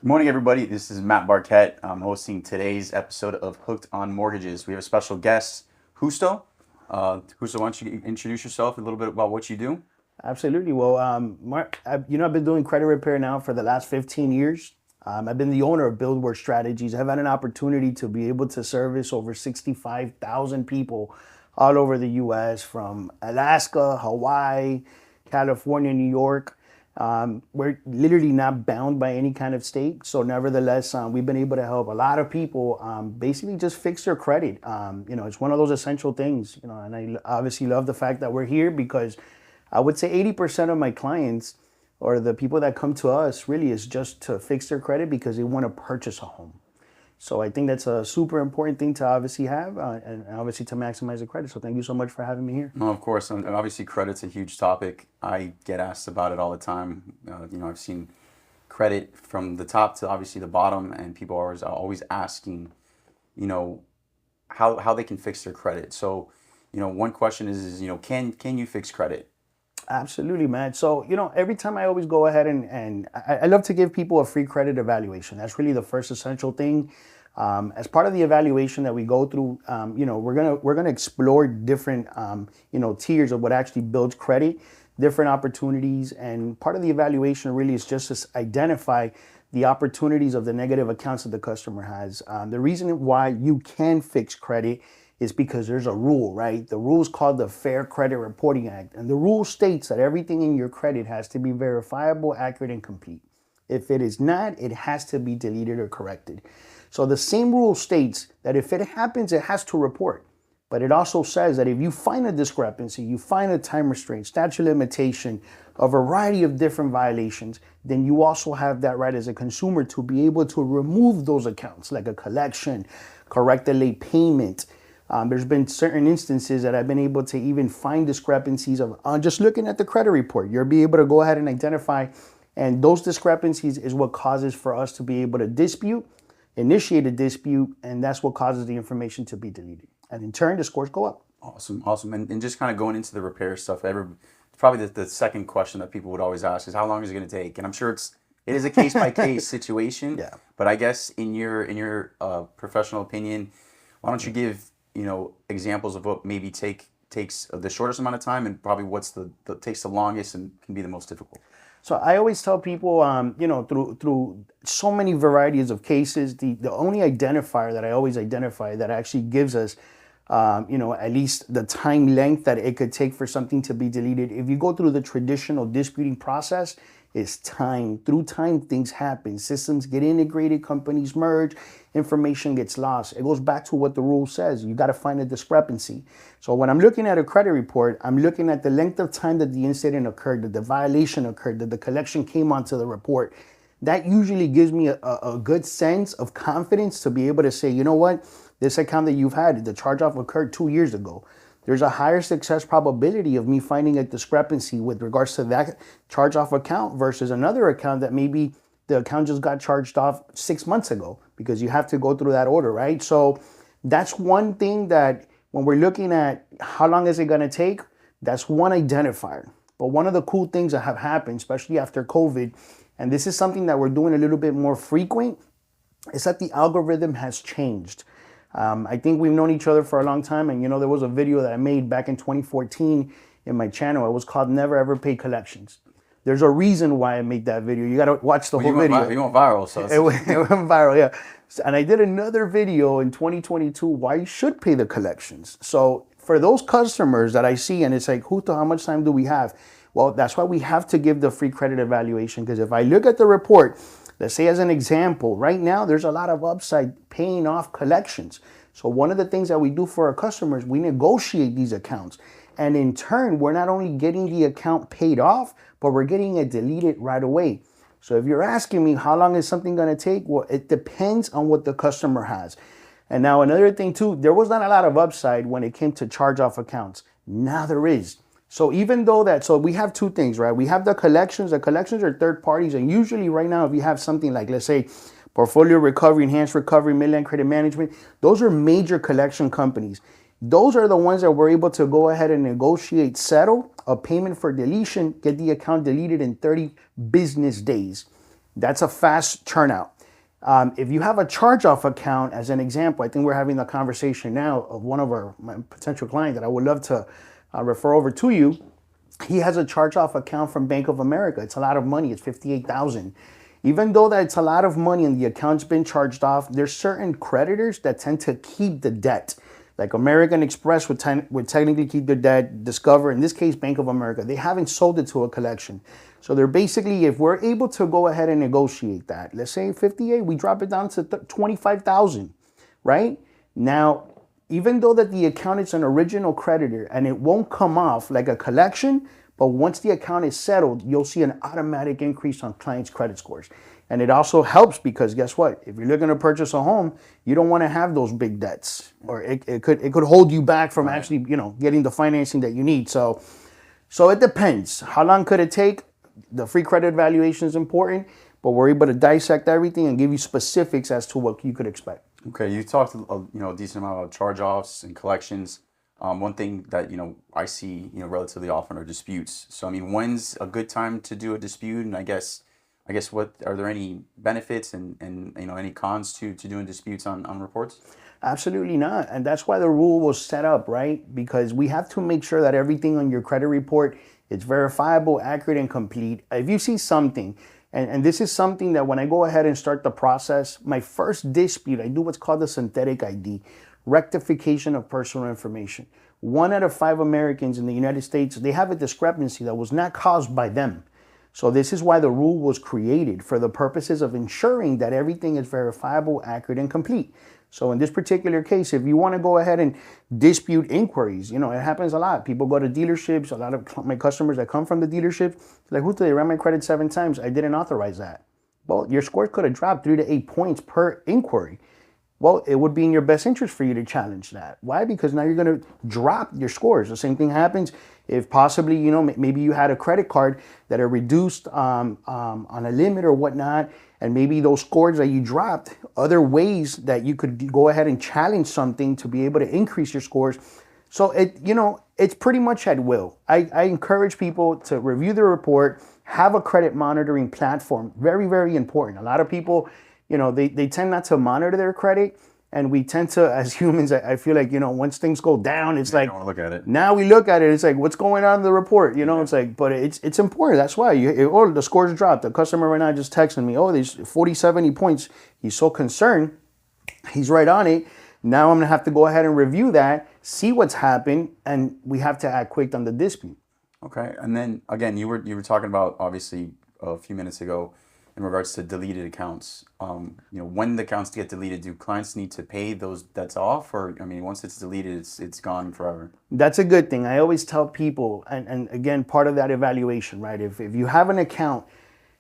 Good morning, everybody. This is Matt Barkett. I'm hosting today's episode of Hooked on Mortgages. We have a special guest, Justo. Justo, why don't you introduce yourself, a little bit about what you do? Absolutely. Well, Mark, I've been doing credit repair now for the last 15 years. I've been the owner of BuildWorks Strategies. I've had an opportunity to be able to service over 65,000 people all over the U.S. from Alaska, Hawaii, California, New York. We're literally not bound by any kind of state. So nevertheless, we've been able to help a lot of people basically just fix their credit. It's one of those essential things, and I obviously love the fact that we're here because I would say 80% of my clients or the people that come to us really is just to fix their credit because they want to purchase a home. So I think that's a super important thing to obviously have and obviously to maximize the credit. So thank you so much for having me here. No, of course, and obviously credit's a huge topic. I get asked about it all the time. I've seen credit from the top to obviously the bottom, and people are always asking, you know, how they can fix their credit. So, one question is can you fix credit? Absolutely, man. So, every time I always go ahead and I love to give people a free credit evaluation. That's really the first essential thing. As part of the evaluation that we go through, we're gonna explore different, tiers of what actually builds credit, different opportunities, and part of the evaluation really is just to identify the opportunities of the negative accounts that the customer has. The reason why you can fix credit is because there's a rule, right? The rule is called the Fair Credit Reporting Act. And the rule states that everything in your credit has to be verifiable, accurate, and complete. If it is not, it has to be deleted or corrected. So the same rule states that if it happens, it has to report. But it also says that if you find a discrepancy, you find a time restraint, statute of limitation, a variety of different violations, then you also have that right as a consumer to be able to remove those accounts, like a collection, correct a late payment. There's been certain instances that I've been able to even find discrepancies of just looking at the credit report. You'll be able to go ahead and identify, and those discrepancies is what causes for us to be able to initiate a dispute, and that's what causes the information to be deleted. And in turn, the scores go up. Awesome. And just kind of going into the repair stuff, probably the second question that people would always ask is how long is it going to take? And I'm sure it is a case by case situation. Yeah. But I guess in your professional opinion, why don't you give examples of what maybe takes the shortest amount of time and probably what's the takes the longest and can be the most difficult? So I always tell people, through so many varieties of cases, the only identifier that I always identify that actually gives us, at least the time length that it could take for something to be deleted. If you go through the traditional disputing process, is time. Through time, things happen. Systems get integrated, companies merge, information gets lost. It goes back to what the rule says. You got to find a discrepancy. So when I'm looking at a credit report, I'm looking at the length of time that the incident occurred, that the violation occurred, that the collection came onto the report. That usually gives me a good sense of confidence to be able to say, you know what, this account that you've had, the charge-off occurred 2 years ago. There's a higher success probability of me finding a discrepancy with regards to that charge-off account versus another account that maybe the account just got charged off 6 months ago, because you have to go through that order, right? So that's one thing that when we're looking at how long is it going to take, that's one identifier. But one of the cool things that have happened, especially after COVID, and this is something that we're doing a little bit more frequent, is that the algorithm has changed. I think we've known each other for a long time, and there was a video that I made back in 2014 in my channel. It was called Never Ever Pay Collections. There's a reason why I made that video. You got to watch the whole video. You went viral, so it went viral, yeah. And I did another video in 2022 why you should pay the collections. So for those customers that I see, and it's like, Justo, how much time do we have? Well, that's why we have to give the free credit evaluation, because if I look at the report, let's say as an example, right now there's a lot of upside paying off collections. So one of the things that we do for our customers, we negotiate these accounts. And in turn, we're not only getting the account paid off, but we're getting it deleted right away. So if you're asking me how long is something going to take, well, it depends on what the customer has. And now another thing too, there was not a lot of upside when it came to charge-off accounts. Now there is. So even though so we have two things, right? We have the collections. The collections are third parties. And usually right now, if you have something like, let's say, portfolio recovery, enhanced recovery, Midland Credit Management, those are major collection companies. Those are the ones that we're able to go ahead and negotiate, settle a payment for deletion, get the account deleted in 30 business days. That's a fast turnout. If you have a charge-off account, as an example, I think we're having a conversation now of one of my potential clients that I would love to refer over to you. He has a charge-off account from Bank of America. It's a lot of money. It's $58,000. Even though that it's a lot of money and the account's been charged off, there's certain creditors that tend to keep the debt. Like American Express would technically keep their debt. Discover, in this case, Bank of America, they haven't sold it to a collection. So they're basically, if we're able to go ahead and negotiate that, let's say 58, we drop it down to 25,000, right? Now, even though that the account is an original creditor and it won't come off like a collection, but once the account is settled, you'll see an automatic increase on clients' credit scores. And it also helps because guess what? If you're looking to purchase a home, you don't want to have those big debts, or it could hold you back from actually, getting the financing that you need. So it depends. How long could it take? The free credit evaluation is important, but we're able to dissect everything and give you specifics as to what you could expect. Okay, you talked a decent amount about charge-offs and collections. One thing that I see relatively often are disputes. So I mean, when's a good time to do a dispute? And I guess what are there any benefits and any cons to doing disputes on reports? Absolutely not. And that's why the rule was set up, right? Because we have to make sure that everything on your credit report is verifiable, accurate, and complete. If you see something, and this is something that when I go ahead and start the process, my first dispute, I do what's called the synthetic ID, rectification of personal information. 1 out of 5 Americans in the United States, they have a discrepancy that was not caused by them. So this is why the rule was created, for the purposes of ensuring that everything is verifiable, accurate, and complete. So in this particular case, if you want to go ahead and dispute inquiries, it happens a lot. People go to dealerships. A lot of my customers that come from the dealership, like, Justo, they ran my credit 7 times. I didn't authorize that. Well, your score could have dropped 3 to 8 points per inquiry. Well, it would be in your best interest for you to challenge that. Why? Because now you're going to drop your scores. The same thing happens if possibly, maybe you had a credit card that are reduced on a limit or whatnot, and maybe those scores that you dropped, other ways that you could go ahead and challenge something to be able to increase your scores. So it's pretty much at will. I encourage people to review the report, have a credit monitoring platform. Very, very important. A lot of people, they tend not to monitor their credit, and we tend to, as humans, I feel like, once things go down, it's like, don't wanna look at it. Now we look at it, it's like, what's going on in the report? It's like, but it's important. That's why the scores dropped. The customer right now just texting me, there's 40, 70 points. He's so concerned. He's right on it. Now I'm gonna have to go ahead and review that, see what's happened, and we have to act quick on the dispute. Okay, and then again, you were talking about, obviously, a few minutes ago, in regards to deleted accounts. When the accounts get deleted, do clients need to pay those debts off? Or, once it's deleted, it's gone forever? That's a good thing. I always tell people, and again, part of that evaluation, right? If you have an account,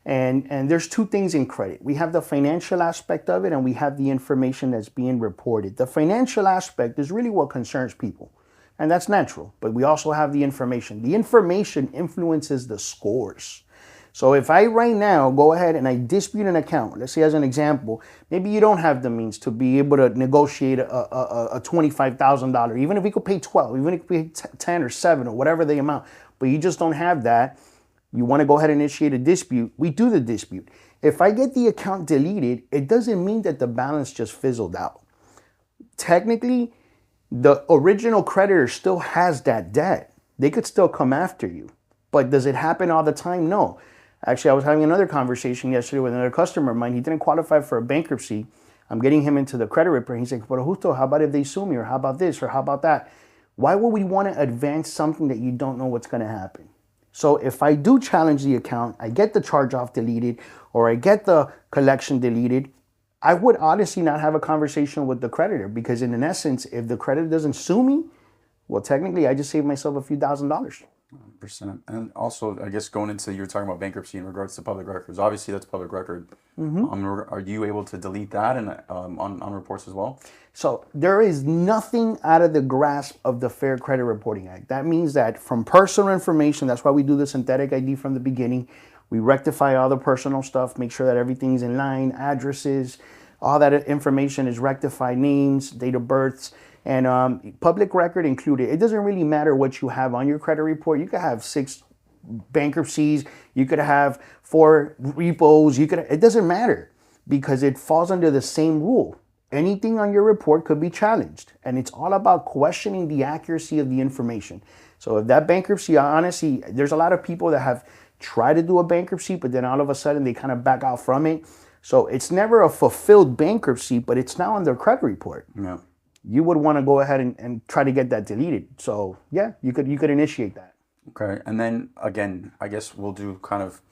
and there's 2 things in credit. We have the financial aspect of it, and we have the information that's being reported. The financial aspect is really what concerns people, and that's natural. But we also have the information. The information influences the scores. So if I right now go ahead and I dispute an account, let's say as an example, maybe you don't have the means to be able to negotiate a $25,000, even if we could pay 12, even if we pay 10 or 7 or whatever the amount, but you just don't have that. You want to go ahead and initiate a dispute. We do the dispute. If I get the account deleted, it doesn't mean that the balance just fizzled out. Technically, the original creditor still has that debt. They could still come after you. But does it happen all the time? No. Actually, I was having another conversation yesterday with another customer of mine. He didn't qualify for a bankruptcy. I'm getting him into the credit report. He's like, but Justo, how about if they sue me? Or how about this? Or how about that? Why would we want to advance something that you don't know what's going to happen? So if I do challenge the account, I get the charge-off deleted, or I get the collection deleted, I would honestly not have a conversation with the creditor, because in essence, if the creditor doesn't sue me, well, technically, I just saved myself a few $1,000s. 100%. And also, I guess going into, you were talking about bankruptcy in regards to public records. Obviously, that's public record. Are you able to delete that and on reports as well? So there is nothing out of the grasp of the Fair Credit Reporting Act. That means that from personal information, that's why we do the synthetic ID from the beginning. We rectify all the personal stuff, make sure that everything's in line, addresses, all that information is rectified, names, date of births, and public record included. It doesn't really matter what you have on your credit report. You could have 6 bankruptcies, you could have 4 repos, it doesn't matter. because it falls under the same rule. Anything on your report could be challenged, and it's all about questioning the accuracy of the information. So if that bankruptcy, honestly, there's a lot of people that have tried to do a bankruptcy, but then all of a sudden they kind of back out from it. So it's never a fulfilled bankruptcy, but it's now on their credit report. Yeah. You would want to go ahead and try to get that deleted. So yeah, you could initiate that. Okay, and then again, I guess we'll do kind of,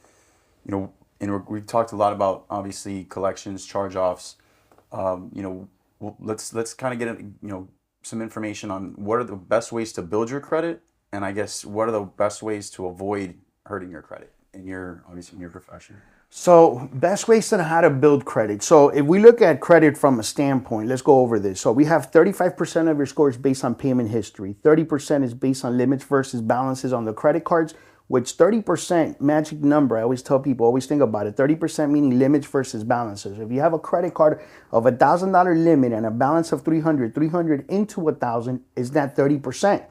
we've talked a lot about obviously collections, charge-offs. Let's kind of get some information on what are the best ways to build your credit, and I guess what are the best ways to avoid hurting your credit in your profession. So best ways on how to build credit. So if we look at credit from a standpoint, let's go over this. So we have 35% of your score is based on payment history. 30% is based on limits versus balances on the credit cards, which 30% magic number, I always tell people, always think about it. 30% meaning limits versus balances. If you have a credit card of $1,000 limit and a balance of 300 into 1,000 is that 30%.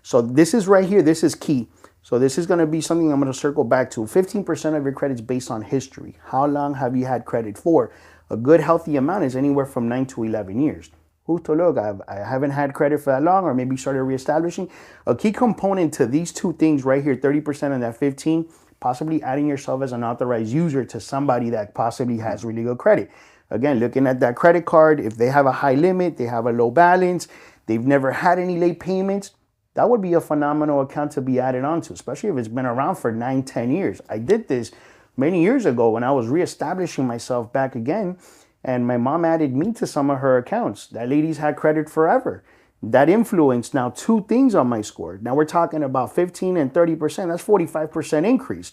So this is right here, this is key. So this is going to be something I'm going to circle back to. 15% of your credit is based on history. How long have you had credit for? A good healthy amount is anywhere from 9 to 11 years. Justo, look, I haven't had credit for that long, or maybe started reestablishing. A key component to these two things right here, 30% and that 15, possibly adding yourself as an authorized user to somebody that possibly has really good credit. Again, looking at that credit card, if they have a high limit, they have a low balance, they've never had any late payments, that would be a phenomenal account to be added onto, especially if it's been around for 9, 10 years. I did this many years ago when I was reestablishing myself back again, and my mom added me to some of her accounts. That lady's had credit forever. That influenced now 2 things on my score. Now we're talking about 15 and 30%. That's 45% increase.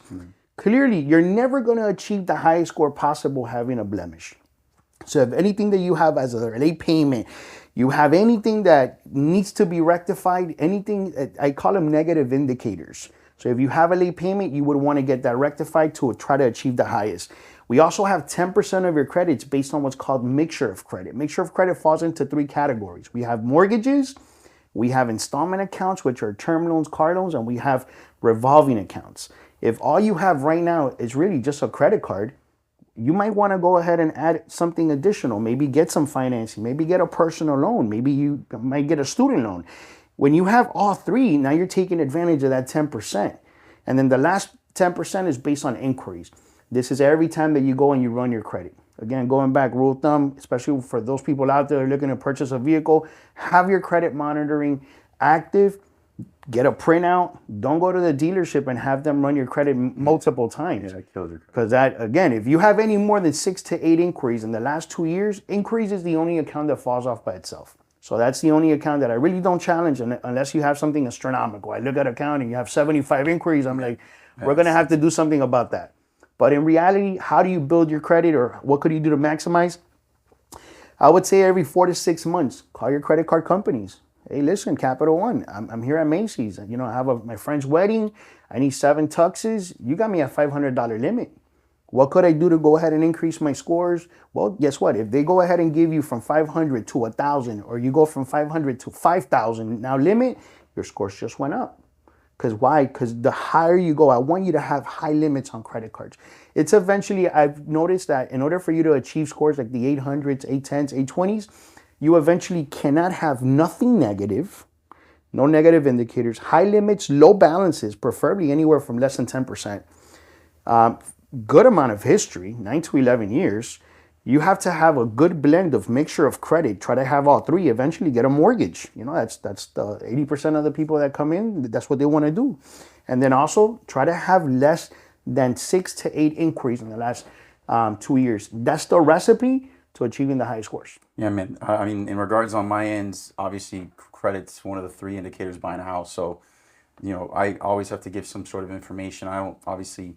Clearly, you're never going to achieve the highest score possible having a blemish. So if anything that you have as a late payment, you have anything that needs to be rectified, anything, I call them negative indicators. So if you have a late payment, you would want to get that rectified to try to achieve the highest. We also have 10% of your credits based on what's called mixture of credit. Mixture of credit falls into 3 categories. We have mortgages, we have installment accounts, which are term loans, car loans, and we have revolving accounts. If all you have right now is really just a credit card, you might want to go ahead and add something additional. Maybe get some financing, maybe get a personal loan, maybe you might get a student loan. When you have all 3, now you're taking advantage of that 10%. And then the last 10% is based on inquiries. This is every time that you go and you run your credit. Again, going back, rule of thumb, especially for those people out there looking to purchase a vehicle, have your credit monitoring active. Get a printout. Don't go to the dealership and have them run your credit multiple times. Yeah, that kills your credit. Because that, again, if you have any more than 6 to 8 inquiries in the last 2 years, inquiries is the only account that falls off by itself. So that's the only account that I really don't challenge unless you have something astronomical. I look at an account and you have 75 inquiries. I'm like, we're going to have to do something about that. But in reality, how do you build your credit, or what could you do to maximize? I would say every 4 to 6 months, call your credit card companies. Hey, listen, Capital One, I'm here at Macy's. You know, I have my friend's wedding. I need 7 tuxes. You got me a $500 limit. What could I do to go ahead and increase my scores? Well, guess what? If they go ahead and give you from 500 to 1,000, or you go from 500 to 5,000, now limit, your scores just went up. Because why? Because the higher you go, I want you to have high limits on credit cards. It's eventually, I've noticed that in order for you to achieve scores like the 800s, 810s, 820s, you eventually cannot have nothing negative, no negative indicators, high limits, low balances, preferably anywhere from less than 10%. Good amount of history, 9 to 11 years. You have to have a good blend of mixture of credit. Try to have all 3. Eventually get a mortgage. You know, that's the 80% of the people that come in, that's what they want to do. And then also try to have less than 6 to 8 inquiries in the last 2 years. That's the recipe to achieving the highest scores. Yeah, man. I mean, in regards on my end, obviously credit's one of the 3 indicators buying a house. So, I always have to give some sort of information. I don't obviously,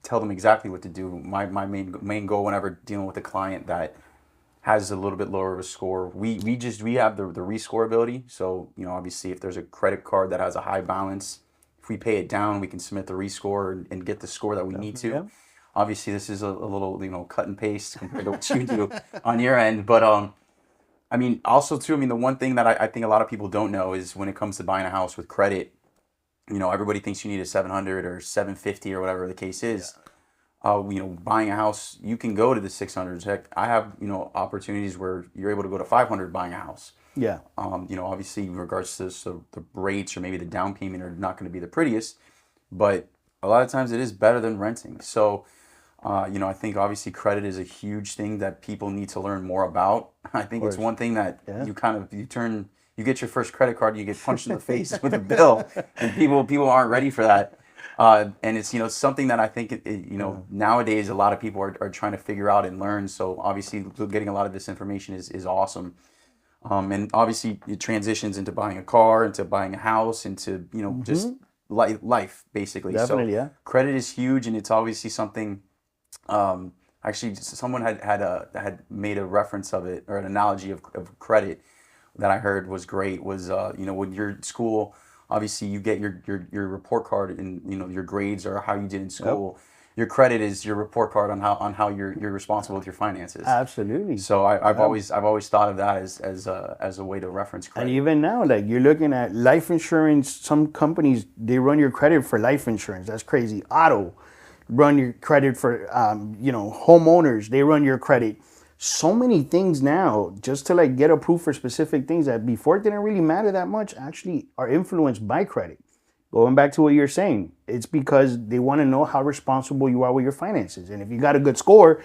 tell them exactly what to do. My main goal whenever dealing with a client that has a little bit lower of a score, we have the rescorability. So, obviously if there's a credit card that has a high balance, if we pay it down, we can submit the rescore and get the score that we need to. Yeah. Obviously, this is a little, cut and paste compared to what you do on your end. But, I mean, also, too, the one thing that I think a lot of people don't know is when it comes to buying a house with credit, everybody thinks you need a 700 or 750 or whatever the case is. Buying a house, you can go to the 600s. Heck, I have, opportunities where you're able to go to 500 buying a house. Yeah. Obviously, in regards to the rates or maybe the down payment are not going to be the prettiest, but a lot of times it is better than renting. So, I think obviously credit is a huge thing that people need to learn more about. I think it's one thing that Yeah. you get your first credit card, you get punched in the face with a bill, and people aren't ready for that. And it's something that I think nowadays a lot of people are trying to figure out and learn. So obviously getting a lot of this information is awesome. And obviously it transitions into buying a car, into buying a house, into just life basically. Definitely, So yeah. credit is huge, and it's obviously something. Actually, someone had made a reference of it or an analogy of credit that I heard was great. Was when you're at school, obviously you get your report card and your grades or how you did in school. Your credit is your report card on how you're responsible with your finances. Absolutely. So I've always thought of that as a way to reference And credit. even now, like you're looking at life insurance, some companies, they run your credit for life insurance. That's crazy. Auto, run your credit for, homeowners, they run your credit. So many things now just to like get approved for specific things that before it didn't really matter that much actually are influenced by credit. Going back to what you're saying, it's because they want to know how responsible you are with your finances. And if you got a good score,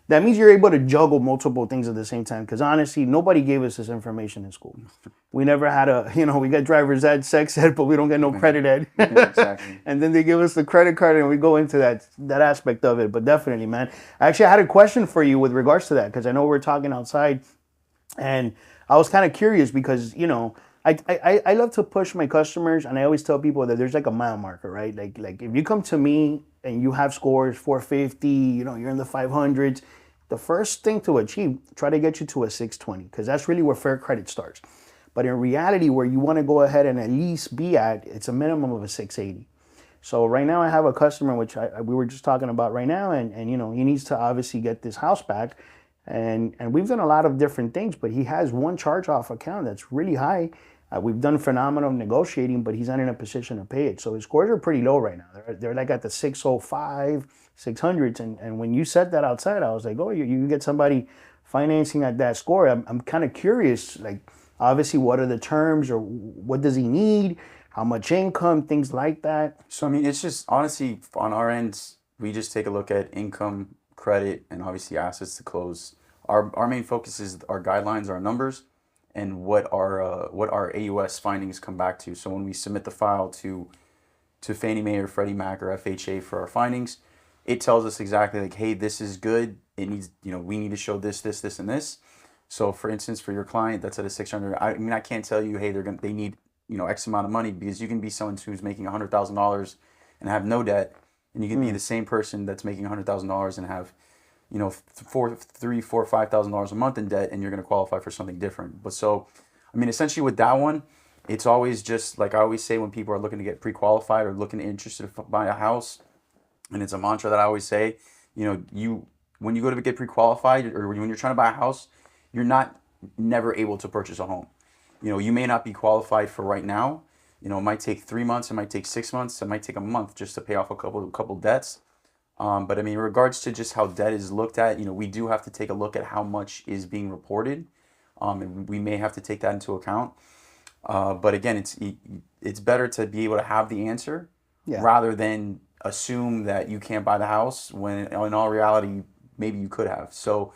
that means you're able to juggle multiple things at the same time. Because honestly, nobody gave us this information in school. We never had we got driver's ed, sex ed, but we don't get no credit ed. Yeah, exactly. And then they give us the credit card and we go into that aspect of it. But definitely, man. Actually, I had a question for you with regards to that because I know we're talking outside. And I was kind of curious because, I love to push my customers, and I always tell people that there's like a mile marker, right? Like if you come to me and you have scores 450, you're in the 500s, the first thing to achieve, try to get you to a 620 because that's really where fair credit starts. But in reality, where you want to go ahead and at least be at, it's a minimum of a 680. So right now I have a customer, which we were just talking about right now, and he needs to obviously get this house back. And we've done a lot of different things, but he has one charge-off account that's really high. We've done phenomenal negotiating, but he's not in a position to pay it. So his scores are pretty low right now. They're like at the 605, 600s. And when you said that outside, I was like, oh, you can get somebody financing at that score. I'm kind of curious, like, obviously, what are the terms or what does he need? How much income, things like that. So I mean, it's just honestly on our end, we just take a look at income, credit, and obviously assets to close. Our main focus is our guidelines, our numbers, and what our AUS findings come back to. So when we submit the file to Fannie Mae or Freddie Mac or FHA for our findings, it tells us exactly like, hey, this is good. It needs, we need to show this, and this. So for instance, for your client that's at a 600, I mean, I can't tell you, hey, they need, X amount of money, because you can be someone who's making $100,000 and have no debt, and you can be the same person that's making $100,000 and have, $5,000 a month in debt, and you're going to qualify for something different. But so, I mean, essentially with that one, it's always just like I always say when people are looking to get pre-qualified or interested to buy a house, and it's a mantra that I always say, when you go to get pre-qualified or when you're trying to buy a house, you're not never able to purchase a home. You may not be qualified for right now. It might take 3 months, it might take 6 months, it might take a month just to pay off a couple debts. But I mean, in regards to just how debt is looked at, we do have to take a look at how much is being reported. And we may have to take that into account. But again, it's better to be able to have the answer rather than assume that you can't buy the house when in all reality, maybe you could have. So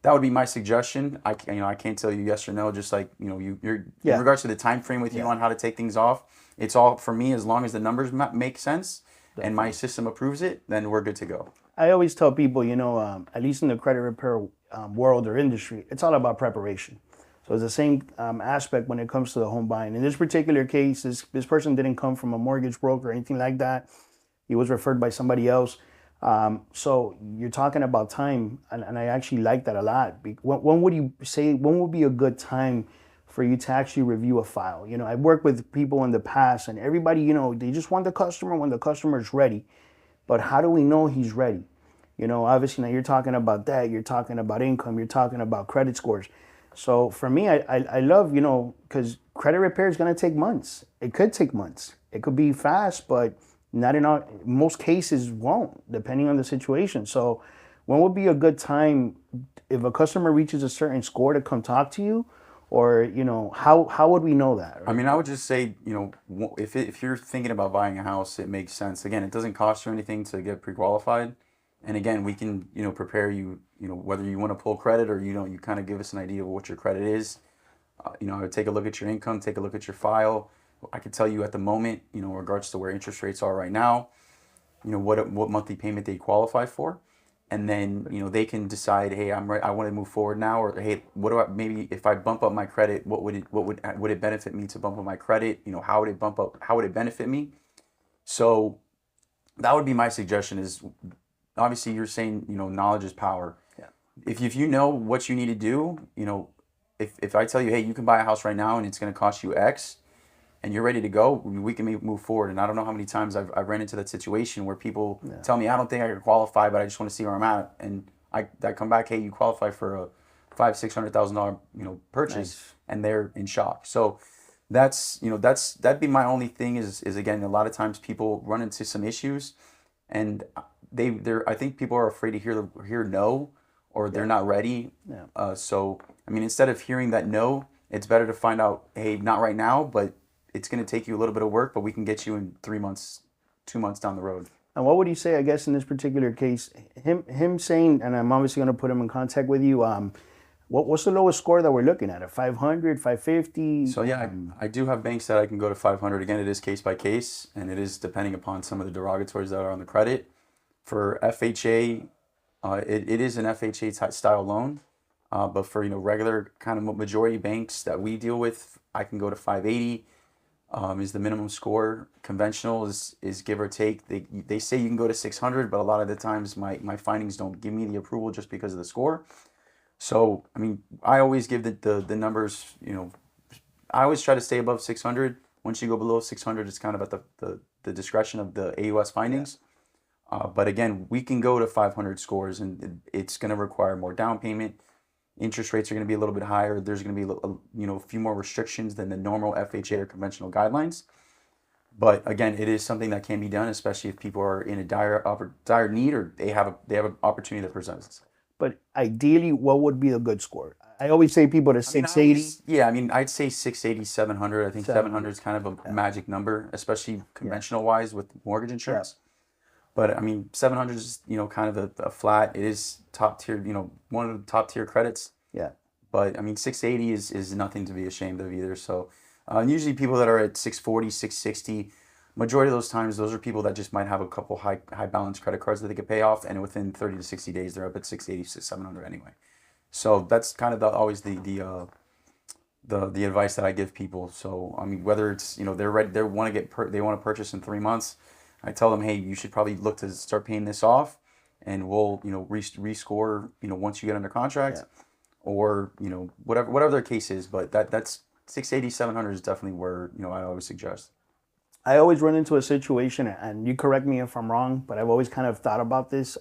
that would be my suggestion. I can't tell you yes or no. Just like you're in regards to the time frame with you on how to take things off. It's all for me as long as the numbers make sense and my system approves it, then we're good to go. I always tell people, at least in the credit repair world or industry, it's all about preparation. So it's the same aspect when it comes to the home buying. In this particular case, this person didn't come from a mortgage broker or anything like that. He was referred by somebody else. So you're talking about time, and I actually like that a lot. When would be a good time for you to actually review a file? I've worked with people in the past, and everybody, they just want the customer when the customer is ready. But how do we know he's ready? Obviously now you're talking about that, you're talking about income, you're talking about credit scores. So for me, I love, because credit repair is going to take months. It could take months. It could be fast, but Not in all, most cases won't, depending on the situation. So, when would be a good time if a customer reaches a certain score to come talk to you, or how would we know that? I Right? mean, I would just say, if you're thinking about buying a house, it makes sense. Again, it doesn't cost you anything to get pre-qualified. And again, we can, prepare you, whether you want to pull credit or you kind of give us an idea of what your credit is. I would take a look at your income, take a look at your file. I could tell you at the moment, in regards to where interest rates are right now, what monthly payment they qualify for, and then they can decide, hey, I want to move forward now, or hey, what do I, maybe if I bump up my credit, would it benefit me to bump up my credit? How would it benefit me? So that would be my suggestion. Is obviously you're saying knowledge is power. Yeah. If you know what you need to do, if I tell you, hey, you can buy a house right now and it's going to cost you X, and you're ready to go, we can move forward. And I don't know how many times I've ran into that situation where people tell me, I don't think I can qualify, but I just want to see where I'm at. And I come back, hey, you qualify for a $500,000-$600,000 purchase, nice. And they're in shock. So that'd be my only thing is again, a lot of times people run into some issues, and I think people are afraid to hear no, or they're not ready. Yeah. So I mean, instead of hearing that no, it's better to find out, hey, not right now, but it's going to take you a little bit of work, but we can get you in 3 months, 2 months down the road. And what would you say, I guess, in this particular case, him saying, and I'm obviously going to put him in contact with you, what's the lowest score that we're looking at? A 500, 550? So yeah, I do have banks that I can go to 500. Again, it is case by case, and it is depending upon some of the derogatories that are on the credit. For FHA, it is an FHA style loan, but for regular kind of majority banks that we deal with, I can go to 580. Is the minimum score. Conventional is give or take. They say you can go to 600, but a lot of the times my findings don't give me the approval just because of the score. So I mean, I always give the numbers. I always try to stay above 600. Once you go below 600, it's kind of at the discretion of the AUS findings. But again, we can go to 500 scores, and it's going to require more down payment. Interest rates are going to be a little bit higher. There's going to be a few more restrictions than the normal FHA or conventional guidelines. But again, it is something that can be done, especially if people are in a dire need, or they have an opportunity that presents. But ideally, what would be a good score? I always say people to 680. I mean, I'd say 680, 700. I think 700 is kind of a magic number, especially conventional wise with mortgage insurance. But I mean, 700 is kind of a flat. It is top tier, one of the top tier credits. Yeah. But I mean, 680 is nothing to be ashamed of either. So usually people that are at 640, 660, majority of those times, those are people that just might have a couple high balance credit cards that they could pay off, and within 30 to 60 days, they're up at 680, 700 anyway. So that's kind of always the advice that I give people. So I mean, whether it's they're ready, they want to purchase in 3 months. I tell them, hey, you should probably look to start paying this off, and we'll rescore once you get under contract, or whatever their case is. But that's 680, 700 is definitely where I always suggest. I always run into a situation, and you correct me if I'm wrong, but I've always kind of thought about this.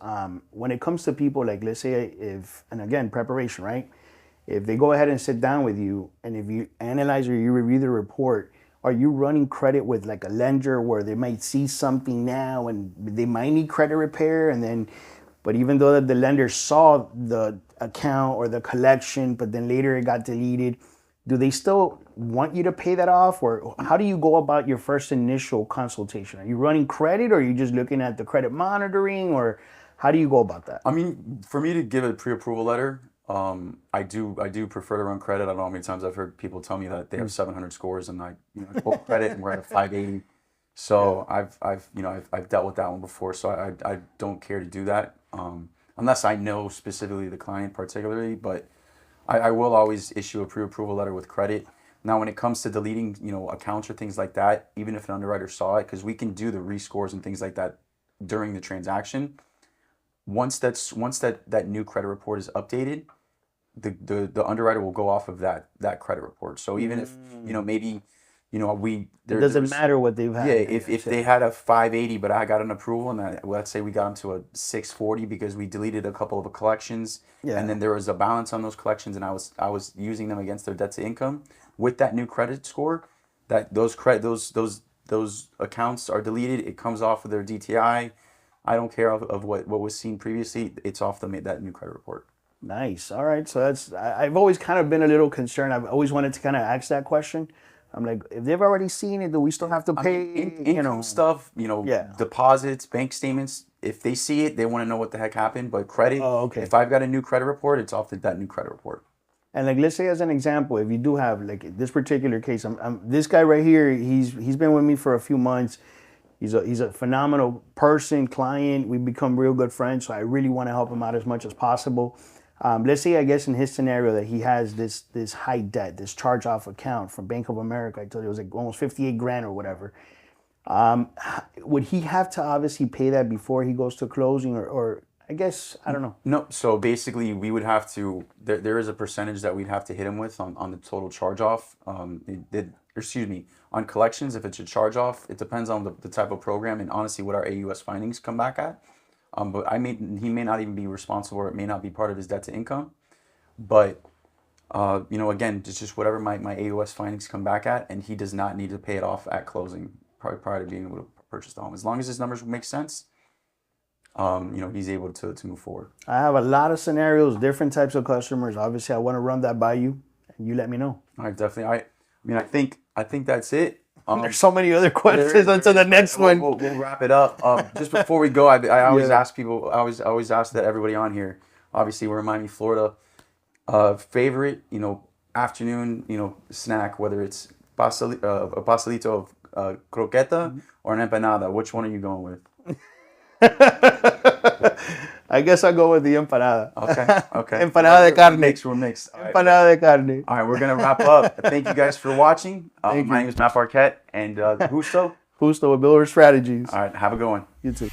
When it comes to people, like let's say and again, preparation, right? If they go ahead and sit down with you, and if you analyze or you review the report, are you running credit with like a lender where they might see something now and they might need credit repair, but even though the lender saw the account or the collection, but then later it got deleted, do they still want you to pay that off? Or how do you go about your first initial consultation? Are you running credit, or are you just looking at the credit monitoring, or how do you go about that? I mean, for me to give a pre-approval letter, I do prefer to run credit. I don't know how many times I've heard people tell me that they have 700 scores and I pull credit and we're at a 580. So I've dealt with that one before. So I don't care to do that unless I know specifically the client particularly. But I will always issue a pre-approval letter with credit. Now, when it comes to deleting accounts or things like that, even if an underwriter saw it, because we can do the rescores and things like that during the transaction. Once that new credit report is updated, the underwriter will go off of that credit report. So even if maybe it doesn't matter what they've had. Yeah, if they had a 580, but I got an approval, and let's say we got them to a 640 because we deleted a couple of the collections, and then there was a balance on those collections, and I was using them against their debt to income with that new credit score. That those those accounts are deleted, it comes off of their DTI. I don't care of what was seen previously. It's off that new credit report. Nice. All right. So I've always kind of been a little concerned. I've always wanted to kind of ask that question. I'm like, if they've already seen it, do we still have to pay? Income stuff, deposits, bank statements. If they see it, they want to know what the heck happened. But credit, if I've got a new credit report, it's off that new credit report. And like, let's say as an example, if you do have like this particular case, this guy right here, he's been with me for a few months. He's a phenomenal person, client. We've become real good friends. So I really want to help him out as much as possible. Let's say, I guess in his scenario that he has this high debt, this charge-off account from Bank of America. I told you it was like almost 58 grand or whatever. Would he have to obviously pay that before he goes to closing, or I guess, I don't know. No, so basically we would have to, there is a percentage that we'd have to hit him with on the total charge-off. On collections, if it's a charge-off, it depends on the type of program and honestly what our AUS findings come back at. But he may not even be responsible, or it may not be part of his debt to income. But, again, it's just whatever my AUS findings come back at, and he does not need to pay it off at closing prior to being able to purchase the home. As long as his numbers make sense, he's able to move forward. I have a lot of scenarios, different types of customers. Obviously, I want to run that by you, and you let me know. All right, definitely. I think that's it. There's so many other questions until the next one. We'll wrap it up. Just before we go, I always ask people. I always ask that everybody on here. Obviously, we're in Miami, Florida. Favorite, afternoon, snack, whether it's a pastelito of croqueta or an empanada. Which one are you going with? I guess I'll go with the empanada. Okay. Empanada de carne. We're mixed. Empanada de carne. All right, we're going to wrap up. Thank you guys for watching. My name is Matt Barkett and Justo. Justo with Builder Strategies. All right, have a good one. You too.